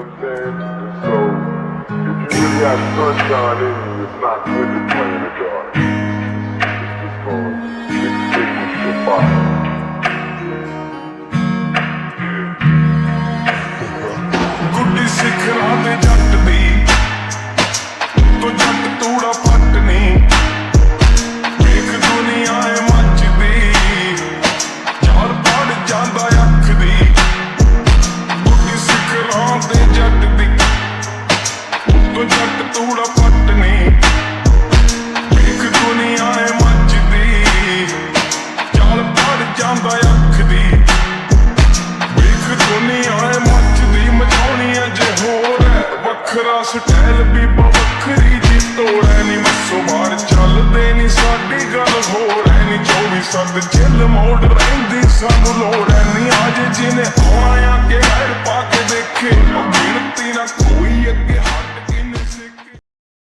what I'm saying? And so, if you really have sunshine in you, it's not good to play in the dark. It's just gonna extinguish your fire. ਗੁੱਡੀ ਸਿਖਰਾਂ ਦੇ ਜੱਟ ਦੀ ਤੋ ਜੱਟ ਤੂੜਾ ਪੱਟ ਨੀ ਵੇਖ ਦੁਨੀਆ ਏ ਮੱਚਦੀ ਚਾਰ ਪੜ ਜਾਂਦਾ ਅੱਖ ਦੀ ਗੁੱਡੀ ਸਿਖਰਾਂ ਦੇ ਜੱਟ ਦੀ ਤੋ ਜੱਟ ਤੂੜਾ ਪੱਟ ਨੀ ਵੇਖ ਦੁਨੀਆ ਏ ਮੱਚਦੀ ਚਾਰ ਪੜ ਜਾਂਦਾ ਅੱਖ ਦੀ ਵੇਖ ਦੁਨੀਆ ਏ ਮੱਚਦੀ ਮਚਾਉਣੀ ਅਜੇ ਹੋਰ ਹੈ ਵੱਖਰਾ ਸਟਾਈਲ ਬੀਬਾ ਵੱਖਰੀ ਜੀ ਤੋੜ ਐ ਨੀ ਮੱਸੋ ਮਾਰ ਚੱਲਦੇ ਨੀ ਸਾਡੀ ਗੱਲ ਹੋਰ ਐ ਨੀ 24/7